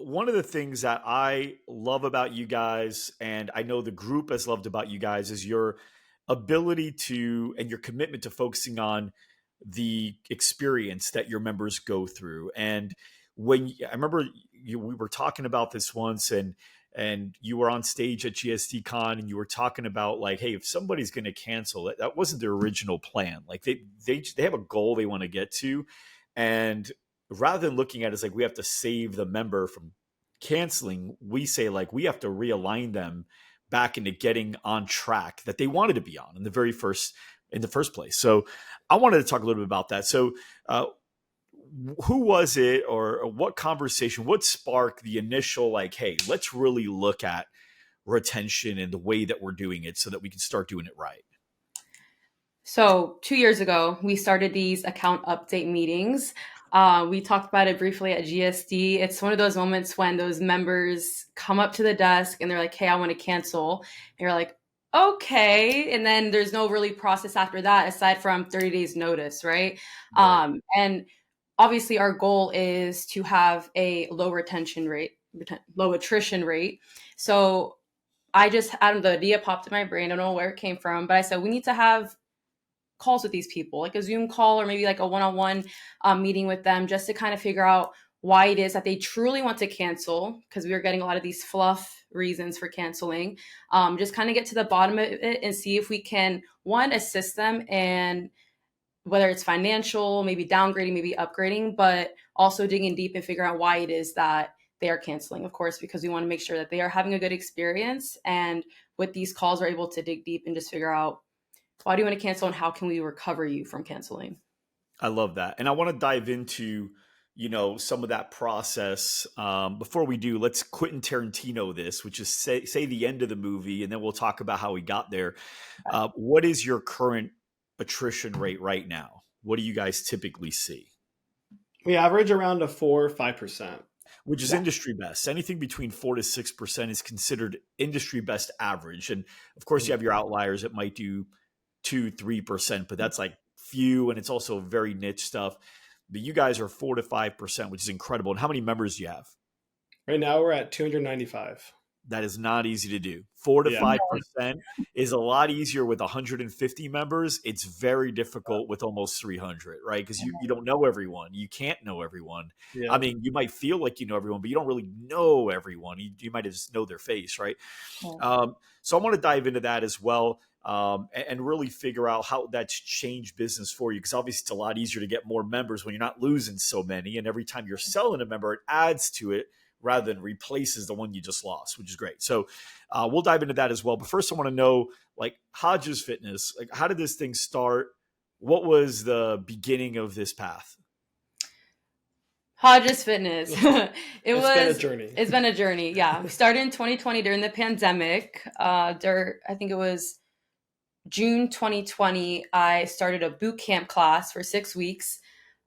one of the things that I love about you guys, and I know the group has loved about you guys, is your ability to and your commitment to focusing on the experience that your members go through. And I remember we were talking about this once, and you were on stage at GSD Con, and you were talking about like, hey, if somebody's going to cancel it, that wasn't their original plan. Like they have a goal they want to get to, and rather than looking at it as like we have to save the member from canceling, we say like we have to realign them back into getting on track that they wanted to be on in the first place. So I wanted to talk a little bit about that. So who was it, or what conversation, what sparked the initial like, hey, let's really look at retention and the way that we're doing it so that we can start doing it right? So 2 years ago, we started these account update meetings. We talked about it briefly at GSD. It's one of those moments when those members come up to the desk and they're like, hey, I want to cancel. And you're like, okay. And then there's no really process after that aside from 30 days notice, right? And obviously our goal is to have a low attrition rate. So the idea popped in my brain. I don't know where it came from, but I said, we need to have calls with these people, like a Zoom call or maybe like a one-on-one meeting with them, just to kind of figure out why it is that they truly want to cancel, because we were getting a lot of these fluff reasons for canceling. Just kind of get to the bottom of it and see if we can, one, assist them, and whether it's financial, maybe downgrading, maybe upgrading, but also digging deep and figure out why it is that they are canceling, of course, because we want to make sure that they are having a good experience. And with these calls, we're able to dig deep and just figure out, why do you want to cancel and how can we recover you from canceling? I love that. And I want to dive into, some of that process. Before we do, let's Quentin Tarantino this, which is say the end of the movie, and then we'll talk about how we got there. What is your current attrition rate right now? What do you guys typically see? We average around a 4 or 5%. Which is industry best. Anything between 4 to 6% is considered industry best average. And of course, you have your outliers that might do 2-3%, but that's like few, and it's also very niche stuff. But you guys are 4 to 5%, which is incredible. And how many members do you have? Right now we're at 295. That is not easy to do. 4 to 5% is a lot easier with 150 members. It's very difficult with almost 300, right? Because you don't know everyone. You can't know everyone. Yeah. I mean, you might feel like you know everyone, but you don't really know everyone. You might just know their face, right? Yeah. So I want to dive into that as well. And really figure out how that's changed business for you. Because obviously it's a lot easier to get more members when you're not losing so many. And every time you're selling a member, it adds to it rather than replaces the one you just lost, which is great. So we'll dive into that as well. But first I want to know, like, Hodes Fitness, like, how did this thing start? What was the beginning of this path? Hodes Fitness. It's been a journey. It's been a journey. Yeah. We started in 2020 during the pandemic. I think it was June 2020, I started a boot camp class for 6 weeks.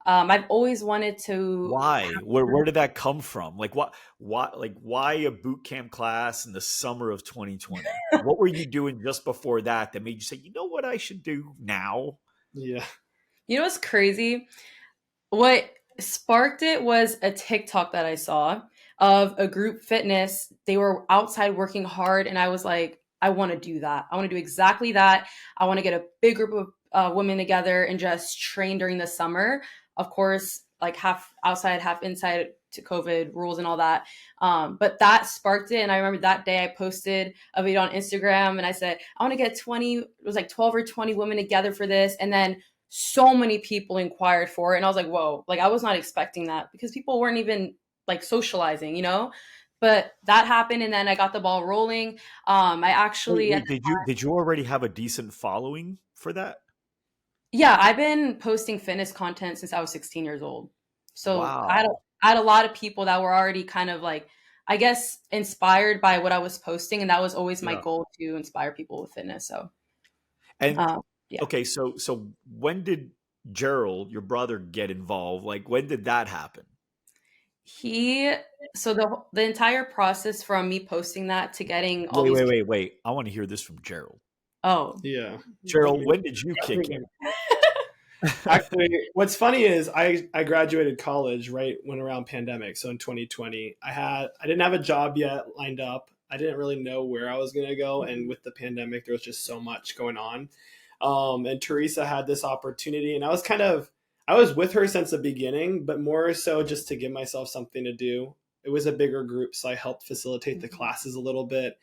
I've always wanted to. Why? Where did that come from? Like what? Why a boot camp class in the summer of 2020? What were you doing just before that made you say, you know what I should do now? Yeah. You know what's crazy? What sparked it was a TikTok that I saw of a group fitness. They were outside working hard, and I was like, I want to do that. I want to do exactly that. I want to get a big group of women together and just train during the summer. Of course, like half outside, half inside to COVID rules and all that. But that sparked it. And I remember that day I posted a video on Instagram and I said, I want to get 20, it was like 12 or 20 women together for this. And then so many people inquired for it. And I was like, whoa, like I was not expecting that because people weren't even like socializing, But that happened, and then I got the ball rolling. I actually did you already have a decent following for that? Yeah, I've been posting fitness content since I was 16 years old. So wow. I had a lot of people that were already kind of like, I guess, inspired by what I was posting, and that was always my goal, to inspire people with fitness. So, okay, so when did Gerald, your brother, get involved? Like, when did that happen? So the entire process from me posting that to getting all Wait. I want to hear this from Gerald. Oh. Yeah. Gerald, when did you kick him? Actually, what's funny is I graduated college right when around pandemic. So in 2020, I didn't have a job yet lined up. I didn't really know where I was going to go. And with the pandemic, there was just so much going on. And Teresa had this opportunity, and I was with her since the beginning, but more so just to give myself something to do. It was a bigger group, so I helped facilitate the classes a little bit.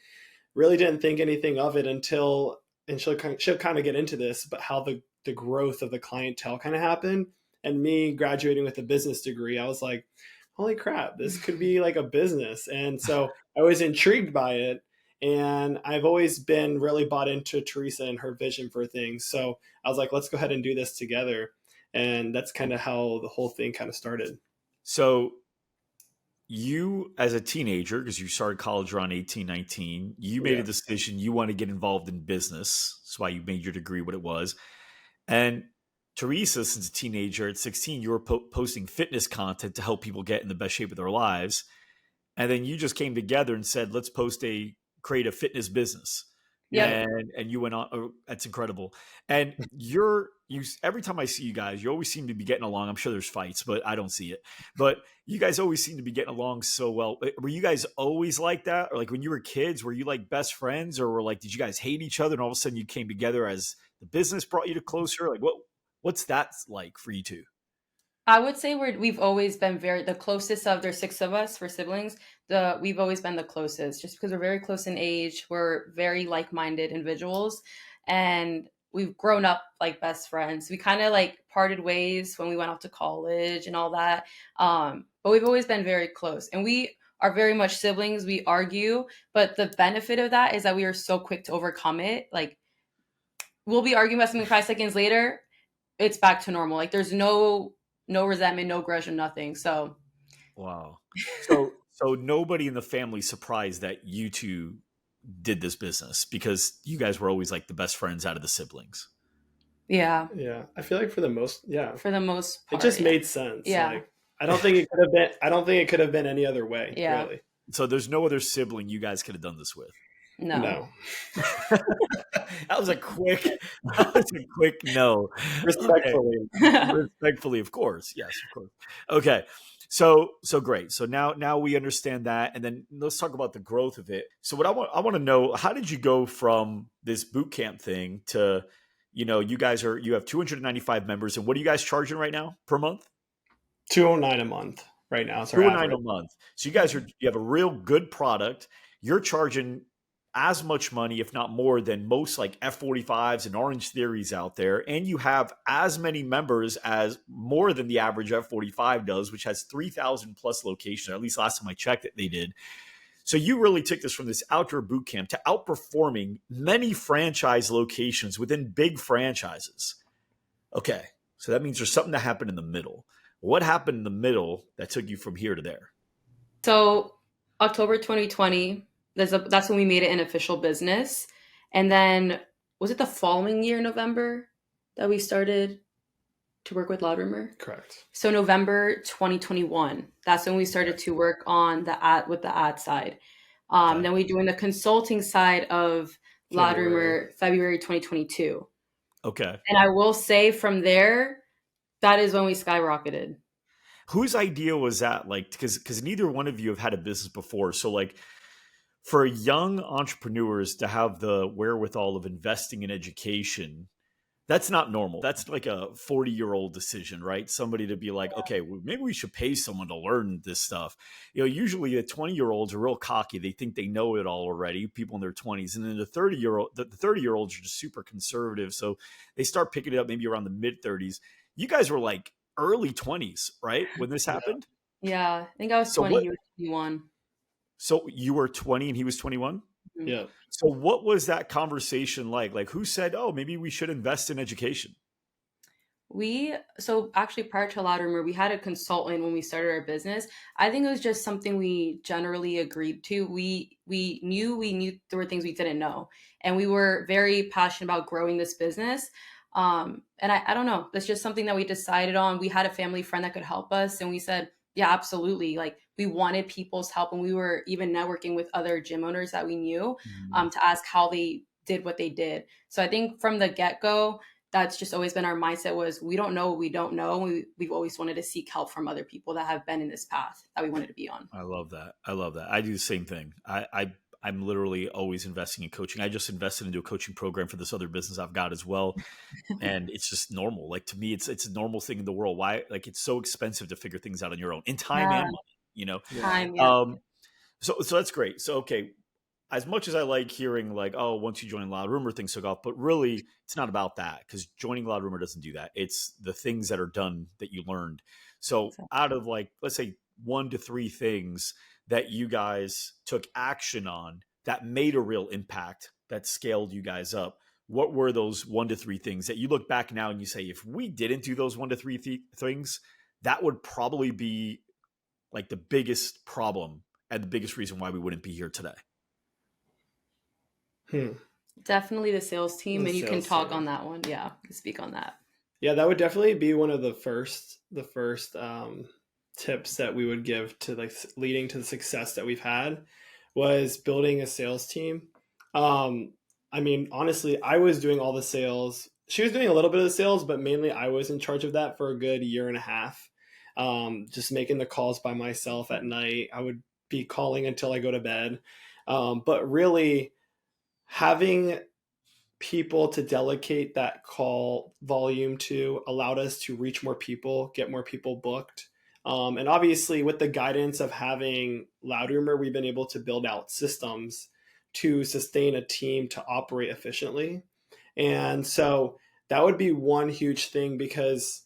Really didn't think anything of it until, and she'll kind of get into this, but how the growth of the clientele kind of happened. And me graduating with a business degree, I was like, holy crap, this could be like a business. And so I was intrigued by it. And I've always been really bought into Teresa and her vision for things. So I was like, let's go ahead and do this together. And that's kind of how the whole thing kind of started. So you, as a teenager, because you started college around 18, 19, you made a Yeah. decision you want to get involved in business. That's why you made your degree what it was. And Teresa, since a teenager at 16, you were posting fitness content to help people get in the best shape of their lives. And then you just came together and said, let's create a fitness business. Yep. And you went on. Oh, that's incredible. And every time I see you guys, you always seem to be getting along. I'm sure there's fights, but I don't see it. But you guys always seem to be getting along so well. Were you guys always like that? Or like when you were kids, were you like best friends, or did you guys hate each other and all of a sudden you came together as the business brought you to closer? Like what's that like for you two? I would say we've always been the closest of there's six of us for siblings. We've always been the closest just because we're very close in age. We're very like-minded individuals, and we've grown up like best friends. We kind of like parted ways when we went off to college and all that. But we've always been very close, and we are very much siblings. We argue, but the benefit of that is that we are so quick to overcome it. Like we'll be arguing about something 5 seconds later, it's back to normal. Like there's no resentment, no grudge, or nothing. So Wow. So nobody in the family surprised that you two did this business because you guys were always like the best friends out of the siblings. yeah, Yeah. I feel like yeah, for the most it part, just yeah, made sense. yeah, Like, I don't think it could have been any other way, yeah. really. So there's no other sibling you guys could have done this with. No, No. That was a quick no. Okay. Respectfully. Respectfully, of course. Yes, of course. Okay. So great. So now we understand that, and then let's talk about the growth of it. So what I want to know, how did you go from this boot camp thing to, you have 295 members, and what are you guys charging right now per month? 209 a month right now. It's our 209 average. a month. So you have a real good product. You're charging as much money, if not more, than most like F45s and Orange Theories out there. And you have as many members as more than the average F45 does, which has 3,000 plus locations, or at least last time I checked it, they did. So you really took this from this outdoor boot camp to outperforming many franchise locations within big franchises. Okay. So that means there's something that happened in the middle. What happened in the middle that took you from here to there? So October 2020, that's when we made it an official business, and then was it the following year, November, that we started to work with Loud Rumor? Correct. So November 2021, that's when we started to work on the ad side. Okay. Then we doing the consulting side of Loud February. Rumor February 2022. Okay. And I will say from there, that is when we skyrocketed. Whose idea was that? Like, because neither one of you have had a business before. So like for young entrepreneurs to have the wherewithal of investing in education, that's not normal. That's like a 40-year-old decision, right? Somebody to be like, okay, well, maybe we should pay someone to learn this stuff. Usually the 20-year-olds are real cocky. They think they know it all already, people in their 20s. And then the 30-year-olds are just super conservative. So they start picking it up maybe around the mid 30s. You guys were like early 20s, right? When this happened? Yeah, I think I was So 20, what? you were 21. So you were 20 and he was 21? Yeah. So what was that conversation like? Like who said, oh, maybe we should invest in education? So actually prior to Loud Rumor, we had a consultant when we started our business. I think it was just something we generally agreed to. We knew there were things we didn't know, and we were very passionate about growing this business. And I don't know, that's just something that we decided on. We had a family friend that could help us, and we said, yeah, absolutely. Like we wanted people's help, and we were even networking with other gym owners that we knew to ask how they did what they did. So I think from the get-go, that's just always been our mindset was we don't know what we don't know. We've always wanted to seek help from other people that have been in this path that we wanted to be on. I love that. I love that. I do the same thing. I'm literally always investing in coaching. I just invested into a coaching program for this other business I've got as well. And it's just normal. Like to me, it's a normal thing in the world. Why? Like it's so expensive to figure things out on your own in time Yeah. and money, you know? Time, yeah. So that's great. So, okay. As much as I like hearing like, oh, once you join Loud Rumor, things took off, but really it's not about that because joining Loud Rumor doesn't do that. It's the things that are done that you learned. So out of like, let's say 1 to 3 things that you guys took action on that made a real impact that scaled you guys up, what were those 1 to 3 things that you look back now and you say, if we didn't do those 1 to 3 things, that would probably be like the biggest problem and the biggest reason why we wouldn't be here today? Definitely the sales team, and you can talk team. on that one. Yeah, you can speak on that. Yeah, that would definitely be one of the first tips that we would give to like leading to the success that we've had was building a sales team. I mean, honestly, I was doing all the sales. She was doing a little bit of the sales, but mainly I was in charge of that for a good year and a half. Just making the calls by myself at night. I would be calling until I go to bed. But really having people to delegate that call volume to allowed us to reach more people, get more people booked. And obviously with the guidance of having Loud Rumor, we've been able to build out systems to sustain a team to operate efficiently. And so that would be one huge thing, because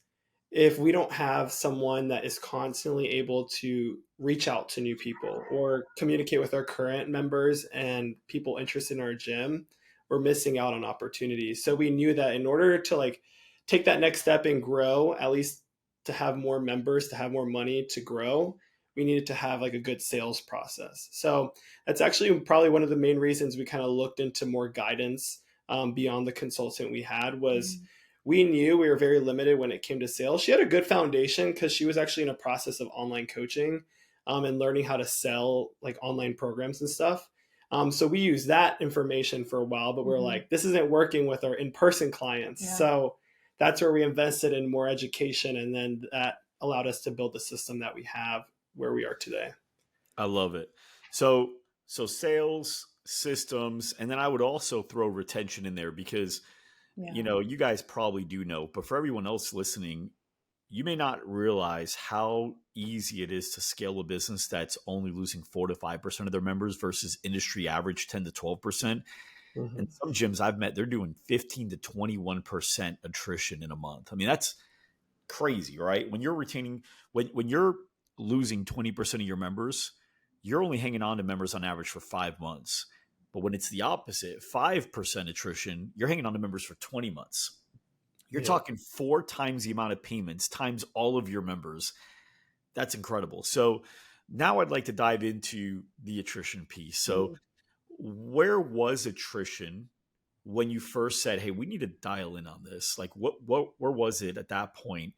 if we don't have someone that is constantly able to reach out to new people or communicate with our current members and people interested in our gym, we're missing out on opportunities. So we knew that in order to like take that next step and grow, at least to have more members, to have more money to grow, we needed to have like a good sales process. So that's actually probably one of the main reasons we kind of looked into more guidance beyond the consultant we had was we knew we were very limited when it came to sales. She had a good foundation because she was actually in a process of online coaching and learning how to sell like online programs and stuff. So we used that information for a while, but we're like, this isn't working with our in-person clients. Yeah. So that's where we invested in more education. And then that allowed us to build the system that we have where we are today. I love it. So sales, systems, and then I would also throw retention in there because, you know, you guys probably do know, but for everyone else listening, you may not realize how easy it is to scale a business that's only losing 4 to 5% of their members versus industry average 10 to 12%. And some gyms I've met, they're doing 15 to 21% attrition in a month. I mean, that's crazy, right? When you're retaining, when you're losing 20% of your members, you're only hanging on to members on average for 5 months. But when it's the opposite, 5% attrition, you're hanging on to members for 20 months. You're talking 4 times the amount of payments times all of your members. That's incredible. So now I'd like to dive into the attrition piece. So where was attrition when you first said, hey, we need to dial in on this? Like where was it at that point?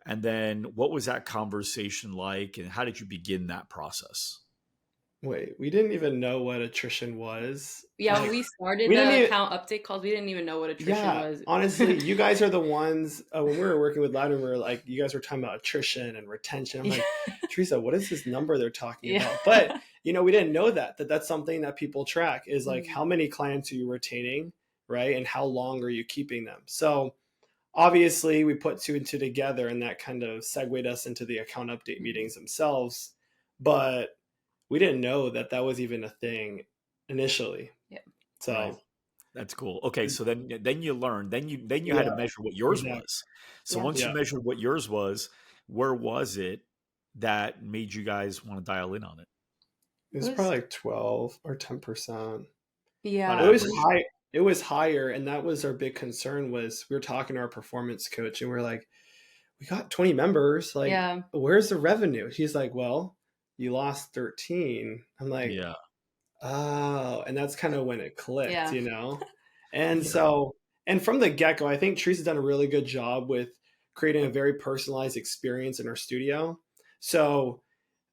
And then what was that conversation like? And how did you begin that process? Wait, we didn't even know what attrition was. Yeah, when we started the account update calls, we didn't even know what attrition was. Honestly, you guys are the ones, when we were working with Loud Rumor, like you guys were talking about attrition and retention. I'm like, Teresa, what is this number they're talking about? But, you know, we didn't know that's something that people track is like how many clients are you retaining, right? And how long are you keeping them? So obviously we put 2 and 2 together and that kind of segued us into the account update meetings themselves. But we didn't know that was even a thing initially. Yeah. So right. That's cool. Okay. So then you learned, then you had to measure what yours was. So once you measured what yours was, where was it that made you guys want to dial in on it? It was probably like 12 or 10%. Yeah. It was high. It was higher. And that was our big concern was we were talking to our performance coach and we're like, we got 20 members. Like, where's the revenue? He's like, well, you lost 13. I'm like, oh, and that's kind of when it clicked, you know? And so, and from the get-go, I think Teresa's done a really good job with creating a very personalized experience in our studio. So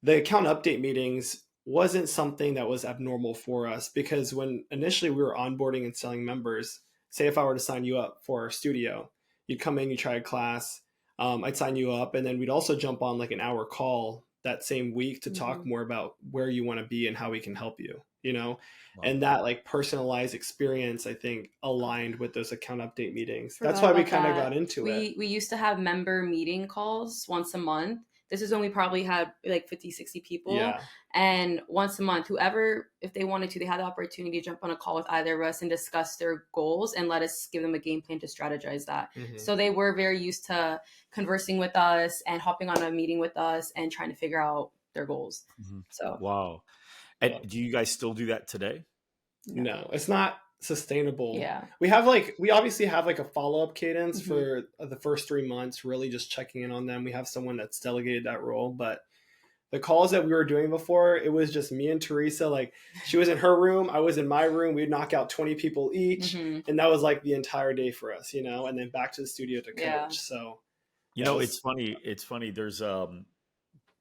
the account update meetings wasn't something that was abnormal for us because when initially we were onboarding and selling members, say if I were to sign you up for a studio, you'd come in, you try a class, I'd sign you up, and then we'd also jump on like an hour call that same week to talk more about where you want to be and how we can help you, you know? And that like personalized experience, I think, aligned with those account update meetings. That's why we kind of got into it. We used to have member meeting calls once a month. This is when we probably had like 50, 60 people. Yeah. And once a month, whoever, if they wanted to, they had the opportunity to jump on a call with either of us and discuss their goals and let us give them a game plan to strategize that. So they were very used to conversing with us and hopping on a meeting with us and trying to figure out their goals. So wow. And do you guys still do that today? No, it's not sustainable. Yeah. We obviously have like a follow-up cadence for the first 3 months, really just checking in on them. We have someone that's delegated that role, but the calls that we were doing before, it was just me and Teresa. Like, she was in her room, I was in my room. We'd knock out 20 people each, and that was like the entire day for us, you know. And then back to the studio to coach. Yeah. So, you know, it's funny. It's funny. There's a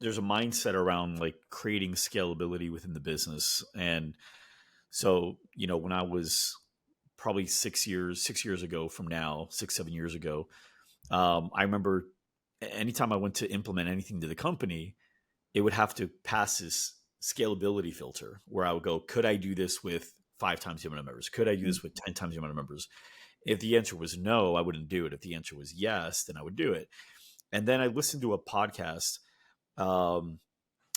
mindset around like creating scalability within the business, and so, you know, when I was probably 6 years ago from now, 7 years ago, I remember anytime I went to implement anything to the company, it would have to pass this scalability filter where I would go, could I do this with 5 times the amount of members? Could I do this with 10 times the amount of members? If the answer was no, I wouldn't do it. If the answer was yes, then I would do it. And then I listened to a podcast.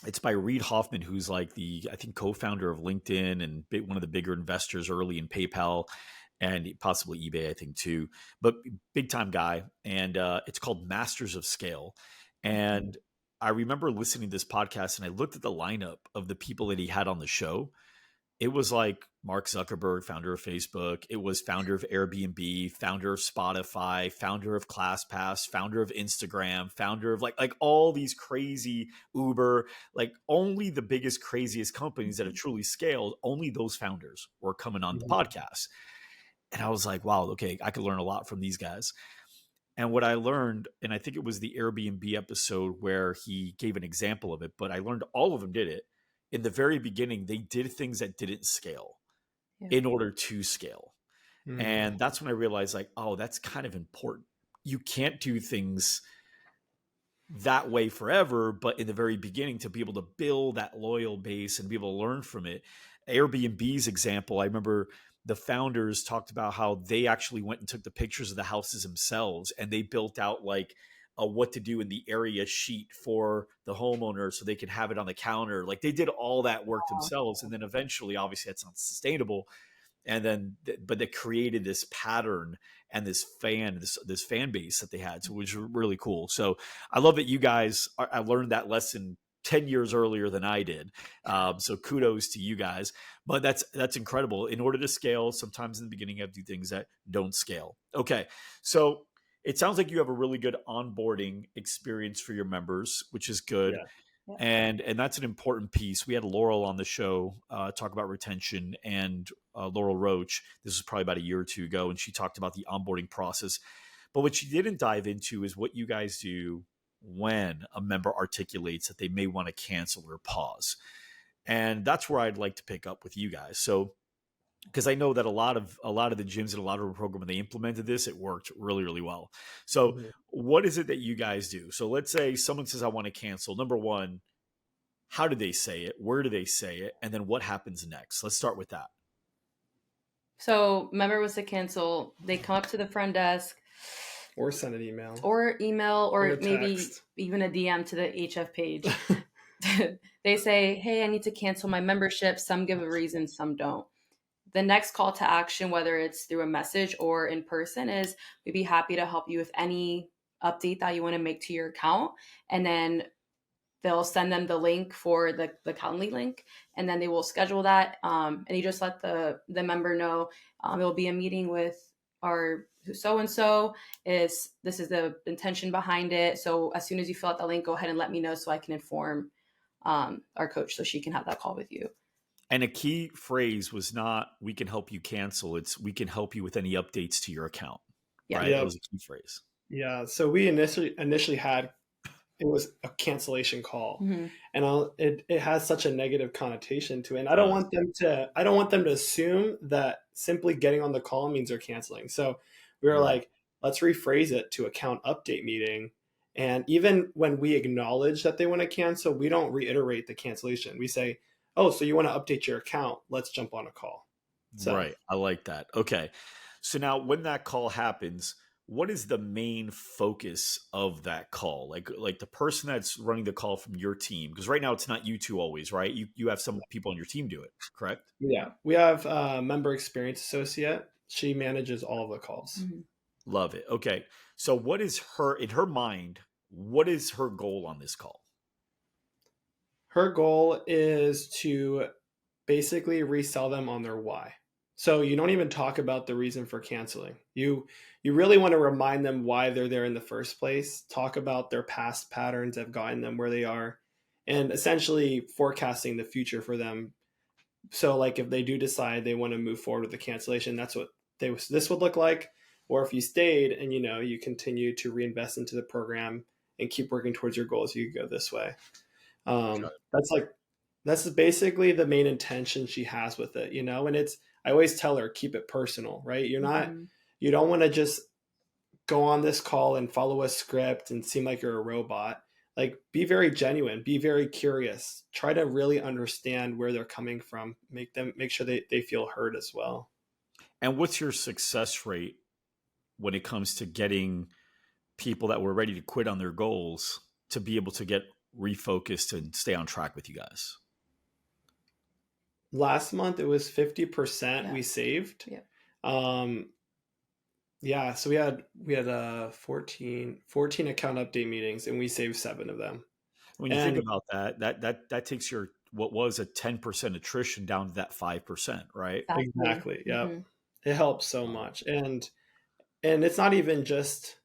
It's by Reid Hoffman, who's like I think co-founder of LinkedIn and one of the bigger investors early in PayPal and possibly eBay, I think too, but big time guy. And it's called Masters of Scale. And I remember listening to this podcast and I looked at the lineup of the people that he had on the show. It was like Mark Zuckerberg, founder of Facebook. It was founder of Airbnb, founder of Spotify, founder of ClassPass, founder of Instagram, founder of like all these crazy Uber, like only the biggest, craziest companies that have truly scaled, only those founders were coming on the podcast. And I was like, wow, okay, I could learn a lot from these guys. And what I learned, and I think it was the Airbnb episode where he gave an example of it, but I learned all of them did it. In the very beginning, they did things that didn't scale in order to scale. And that's when I realized like, oh, that's kind of important. You can't do things that way forever, but in the very beginning to be able to build that loyal base and be able to learn from it. Airbnb's example, I remember the founders talked about how they actually went and took the pictures of the houses themselves and they built out like a what to do in the area sheet for the homeowner so they could have it on the counter. Like they did all that work themselves. And then eventually, obviously that's not sustainable. And then, but they created this pattern and this fan base that they had. So it was really cool. So I love that you guys, I learned that lesson 10 years earlier than I did. So kudos to you guys, but that's incredible. In order to scale, sometimes in the beginning, you have to do things that don't scale. Okay. So it sounds like you have a really good onboarding experience for your members, which is good. Yeah. And that's an important piece. We had Laurel on the show talk about retention, and Laurel Roach. This was probably about a year or two ago, and she talked about the onboarding process. But what she didn't dive into is what you guys do when a member articulates that they may want to cancel or pause. And that's where I'd like to pick up with you guys. So, because I know that a lot of the gyms and a lot of the program, when they implemented this, it worked really, really well. So what is it that you guys do? So let's say someone says, I want to cancel. Number one, how do they say it? Where do they say it? And then what happens next? Let's start with that. So member was to cancel. They come up to the front desk. Or send an email. Or maybe even a DM to the HF page. They say, hey, I need to cancel my membership. Some give a reason, some don't. The next call to action, whether it's through a message or in person, is we'd be happy to help you with any update that you want to make to your account. And then they'll send them the link for the Calendly link, and then they will schedule that. And you just let the member know it will be a meeting with our so-and-so. This is the intention behind it. So as soon as you fill out the link, go ahead and let me know so I can inform our coach so she can have that call with you. And a key phrase was not, we can help you cancel. It's, we can help you with any updates to your account. Yeah. Right? Yeah. That was a key phrase. Yeah. So we initially had it was a cancellation call. Mm-hmm. And it has such a negative connotation to it. And I Uh, don't want them to assume that simply getting on the call means they're canceling. So we were right. like, let's rephrase it to account update meeting. And even when we acknowledge that they want to cancel, we don't reiterate the cancellation. We say, oh, so you want to update your account? Let's jump on a call. So Right. I like that. Okay. So now when that call happens, what is the main focus of that call? Like the person that's running the call from your team, because right now it's not you two always, right? You have some people on your team do it, correct? yeah, we have a member experience associate. She manages all of the calls. Mm-hmm. Love it. Okay. So what is her in her mind, what is her goal on this call? Her goal is to basically resell them on their why. So you don't even talk about the reason for canceling. You really want to remind them why they're there in the first place. Talk about their past patterns that have gotten them where they are, and essentially forecasting the future for them. So like if they do decide they want to move forward with the cancellation, that's what this would look like. Or if you stayed and you continue to reinvest into the program and keep working towards your goals, you could go this way. Got That's like that's basically the main intention she has with it, and I always tell her, keep it personal, right? Mm-hmm. You don't want to just go on this call and follow a script and seem like you're a robot. Like, be very genuine, be very curious, try to really understand where they're coming from, make sure they feel heard as well. And what's your success rate when it comes to getting people that were ready to quit on their goals to be able to get refocused and stay on track with you guys? Last month it was 50% Yeah. we saved. Yeah. Um, yeah, so we had 14 account update meetings, and we saved 7 of them. When you think And about that takes your what was a 10% attrition down to that 5%, right? Exactly. exactly, yeah, Mm-hmm. it helps so Um, much. And it's not even just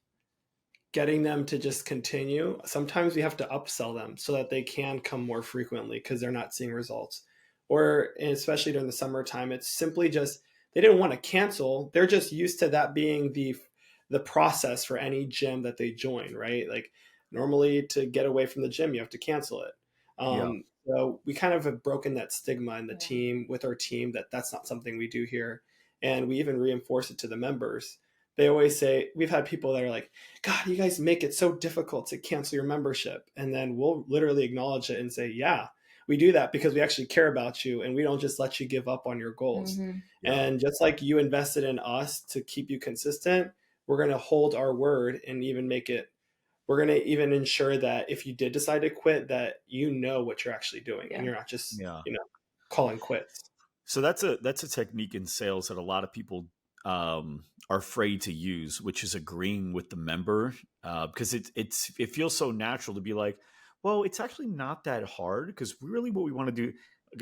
getting them to just continue. Sometimes we have to upsell them so that they can come more frequently because they're not seeing results. Or and especially during the summertime, it's simply just they didn't want to cancel. They're just used to that being the process for any gym that they join, right? Like normally to get away from the gym, you have to cancel it. yeah. So we kind of have broken that stigma in the Yeah. team with our team that that's not something we do here, and we even reinforce it to the members. They always say we've had people that are like, God, you guys make it so difficult to cancel your membership. And then we'll literally acknowledge it and say, yeah, we do that because we actually care about you and we don't just let you give up on your goals. Mm-hmm. Yeah. And just like you invested in us to keep you consistent, we're going to hold our word and even we're going to even ensure that if you did decide to quit, that you know what you're actually doing and Yeah. you're not just, Yeah. calling quits. So that's a technique in sales that a lot of people are afraid to use, which is agreeing with the member because it feels so natural to be like, well, it's actually not that hard because really what we want to do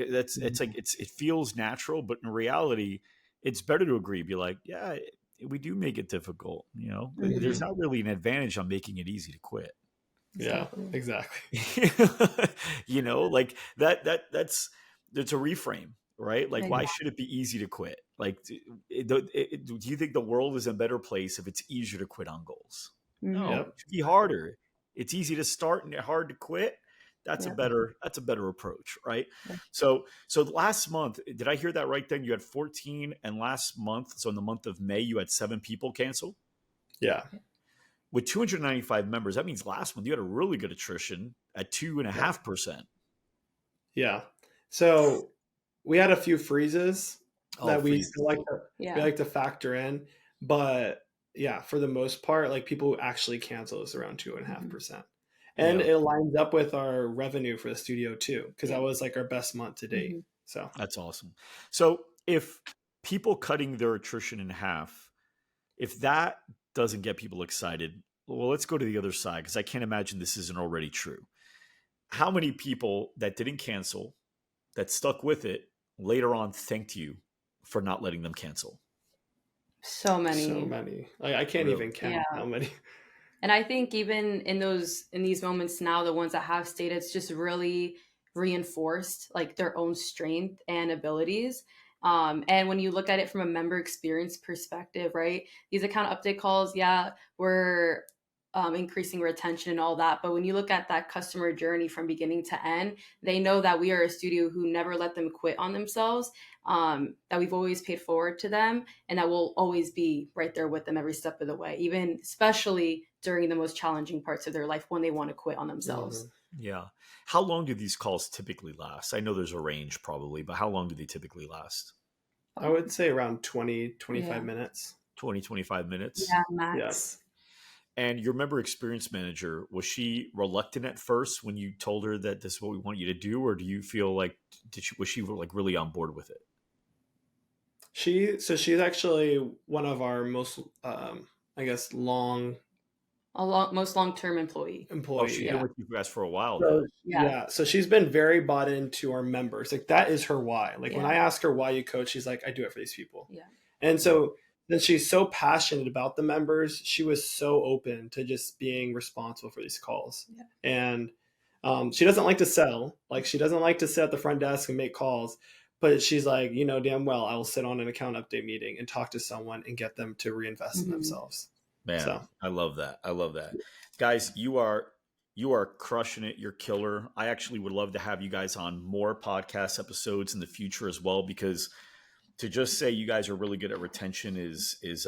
that's it's like it feels natural, but in reality, it's better to agree. Be like, yeah, we do make it difficult. There's Mm-hmm. not really an advantage on making it easy to quit. Yeah, Exactly. exactly. Like that's a reframe, right? Like, why Exactly. should it be easy to quit? Like, do you think the world is a better place if it's easier to quit on goals? Mm-hmm. No, Yep. it should be harder. It's easy to start and hard to quit. Yeah. That's a better approach, right? Yeah. So last month, did I hear that right? Then you had 14, and last month, so in the month of May, you had 7 people cancel Yeah. with 295 members. That means last month you had a really good attrition at 2.5%. Yeah. So we had a few freezes Oh, that we freeze. still we Yeah. like to factor in, but yeah, for the most part, like people who actually cancel is around 2.5%. And Yeah, it lines up with our revenue for the studio too, because Yeah. that was like our best month to date. Mm-hmm. So that's awesome. So if people cutting their attrition in half, if that doesn't get people excited, well, let's go to the other side because I can't imagine this isn't already true. How many people that didn't cancel, that stuck with it, later on thanked you for not letting them cancel? So so many. many. Like I can't Really? even count Yeah. how many. And I think even in these moments now, the ones that have stayed, it's just really reinforced like their own strength and abilities. And when you look at it from a member experience perspective, right? These account update calls, yeah, were increasing retention and all that. But when you look at that customer journey from beginning to end, they know that we are a studio who never let them quit on themselves, that we've always paid forward to them, and that we'll always be right there with them every step of the way, even especially during the most challenging parts of their life when they want to quit on themselves. Mhm. Yeah. How long do these calls typically last? I know there's a range probably, but how long do they typically last? I would say around 20, 25 Yeah. minutes. 20, 25 minutes? Yeah, Yeah. max. And your member experience manager, was she reluctant at first when you told her that this is what we want you to do? Or do you feel like, was she like really on board with it? She's actually one of our most, I guess, Most long-term employee. Oh, employees. she's Yeah. been with you guys for a while So, then. Yeah. so she's been very bought into our members. Like that is her why. Like when Yeah. I ask her why you coach, she's like, I do it for these people. Yeah. And so then she's so passionate about the members. She was so open to just being responsible for these calls. Yeah. And she doesn't like to sell. Like she doesn't like to sit at the front desk and make calls. But she's like, you know, damn well, I will sit on an account update meeting and talk to someone and get them to reinvest in themselves. Man, So. I love that. I love that. Guys, you are crushing it. You're killer. I actually would love to have you guys on more podcast episodes in the future as well, because to just say you guys are really good at retention is it's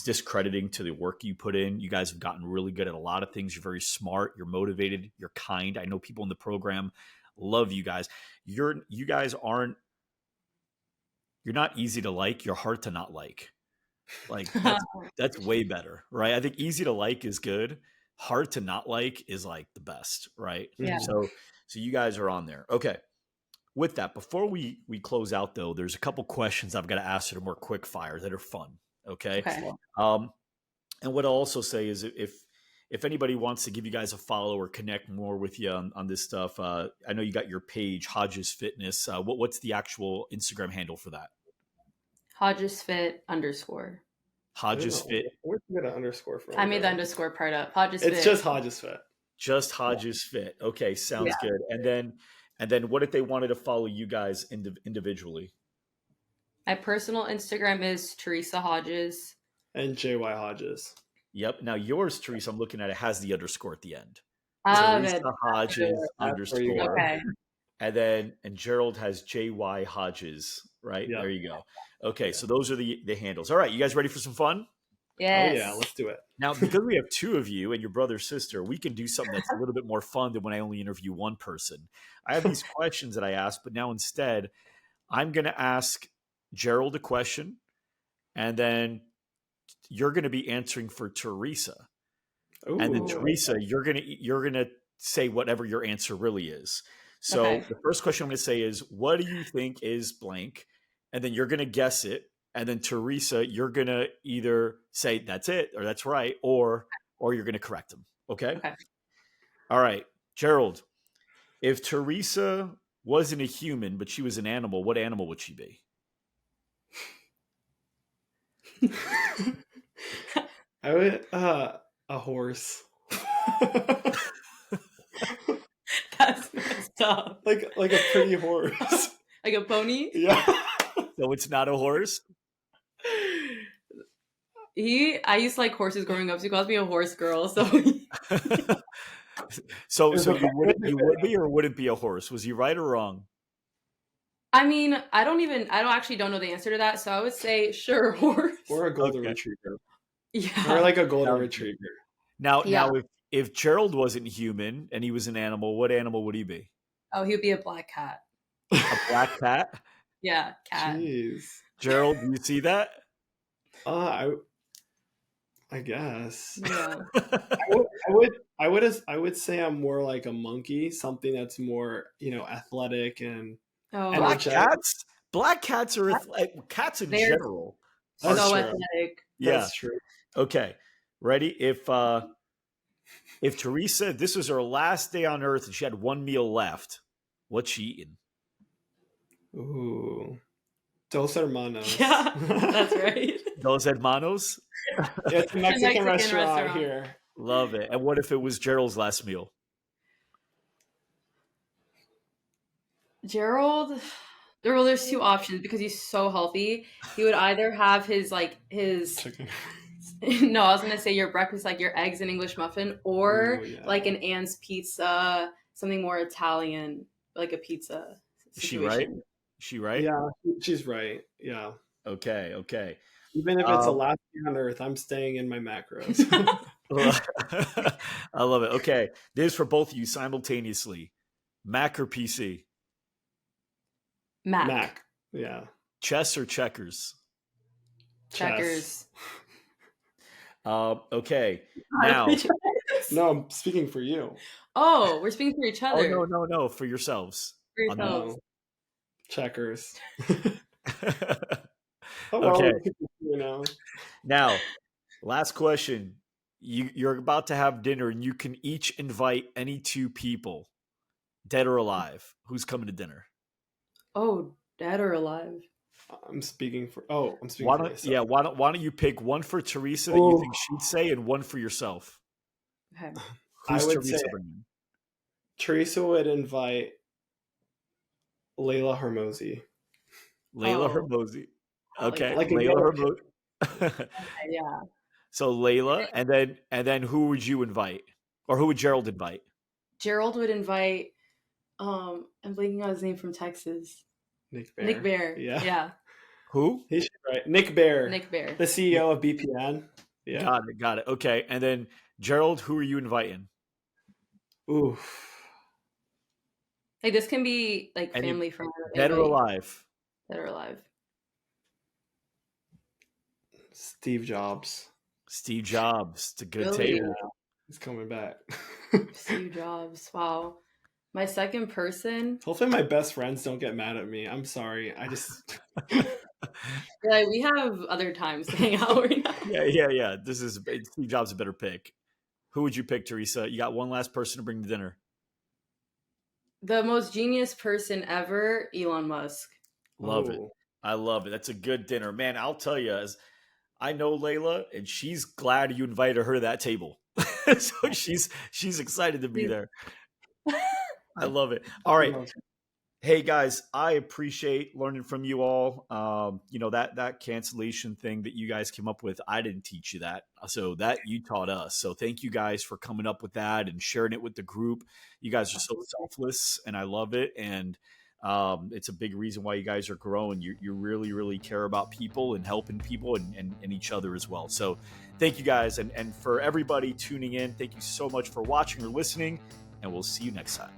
discrediting to the work you put in. You guys have gotten really good at a lot of things. You're very smart. You're motivated. You're kind. I know people in the program love you guys. You guys aren't. You're not easy to like. You're hard to not like. Like that's way better, right? I think easy to like is good. Hard to not like is like the best, right? Yeah. So you guys are on there. Okay. With that, before we close out though, there's a couple questions I've got to ask that are more quick fire that are fun. Okay. Okay. And what I'll also say is if anybody wants to give you guys a follow or connect more with you on this stuff, I know you got your page, Hodges Fitness. What's the actual Instagram handle for that? Hodges Fit _ Hodges Fit. Where'd you get an underscore from? I made the underscore part up. Hodges It's Fit. just Hodges Fit. Just Hodges Fit. Okay, sounds good. And then what if they wanted to follow you guys individually? My personal Instagram is Teresa Hodges. And JY Hodges. Yep. Now yours, Teresa, I'm looking at it, has the underscore at the end. Good. Teresa Hodges underscore. Okay. And Gerald has JY Hodges, right? Yep. There you go. Okay, so those are the handles. All right, you guys ready for some fun? Yes. Oh yeah, let's do it. Now, because we have two of you and your brother sister, we can do something that's a little bit more fun than when I only interview one person. I have these questions that I ask, but now instead, I'm going to ask Gerald a question, and then you're going to be answering for Teresa. Ooh. And then Teresa, you're gonna say whatever your answer really is. So the first question I'm going to say is, what do you think is blank? And then you're going to guess it. And then Teresa, you're going to either say that's it or that's right, or you're going to correct them. Okay? Okay. All right. Gerald, if Teresa wasn't a human, but she was an animal, what animal would she be? I would a horse. That's messed up. like a pretty horse. Like a pony? Yeah. So it's not a horse? I used to like horses growing up, so he calls me a horse girl. So so you would be or wouldn't be a horse? Was he right or wrong? I mean, I don't actually know the answer to that. So I would say sure, horse. Or a golden retriever. Yeah. Or like a golden retriever. Now if Gerald wasn't human and he was an animal, what animal would he be? Oh, he would be a black cat. A black cat? Yeah, cat. Jeez. Gerald, do you see that? I guess. Yeah. I would say I'm more like a monkey, something that's more, athletic and Black cats are cats in general. So athletic. Yeah. That's true. Okay. Ready? If Teresa, this was her last day on Earth and she had one meal left, what's she eating? Ooh. Dos Hermanos. Yeah, that's right. Dos Hermanos? Yeah, it's a Mexican restaurant here. Love it. And what if it was Gerald's last meal? Gerald, there's two options because he's so healthy. He would either have his Chicken. No, I was gonna say your breakfast, like your eggs and English muffin, or Ooh, yeah. like an Anne's pizza, something more Italian, like a pizza Is she right? situation. Is she right? Yeah, she's right. Yeah. Okay. Okay. Even if it's the last thing on earth, I'm staying in my macros. I love it. Okay. This is for both of you simultaneously. Mac or PC? Mac. Mac. Yeah. Chess or checkers? Checkers. Okay. Now. No, I'm speaking for you. Oh, we're speaking for each Oh, other. no. For yourselves. For yourselves. No. Checkers. Okay. You know. Now, last question. You're about to have dinner and you can each invite any two people, dead or alive. Who's coming to dinner? Oh, dead or alive? I'm speaking for myself. Yeah, why don't you pick one for Teresa that you think she'd say and one for yourself? Okay. Who's I would Teresa say bringing? Teresa would invite Layla Hermosi. Layla Oh. Hermosi. Okay, Like Layla Hermosi. Okay, yeah. So Layla, and then who would you invite, or who would Gerald invite? Gerald would invite. I'm blanking on his name from Texas. Nick Bear. Nick Bear. Yeah. Who? He should right. Nick Bear. Nick Bear. The CEO of BPN. Yeah. Got it. Okay, and then Gerald, who are you inviting? Ooh. Like this can be like family friend. Dead or alive? Dead or alive. Steve Jobs. Steve Jobs. It's a good Really? table. Yeah, he's coming back. Steve Jobs. Wow. My second person. Hopefully my best friends don't get mad at me. I'm sorry. I just Yeah, we have other times to hang out right now. Yeah. Steve Jobs a better pick. Who would you pick, Teresa? You got one last person to bring to dinner. The most genius person ever, Elon Musk. Love it. I love it. That's a good dinner. Man, I'll tell you, as I know Layla, and she's glad you invited her to that table. So she's excited to be there. I love it. All right. Hey guys, I appreciate learning from you all. That cancellation thing that you guys came up with, I didn't teach you that. So that you taught us. So thank you guys for coming up with that and sharing it with the group. You guys are so selfless and I love it. And it's a big reason why you guys are growing. You really, really care about people and helping people and each other as well. So thank you guys. And for everybody tuning in, thank you so much for watching or listening. And we'll see you next time.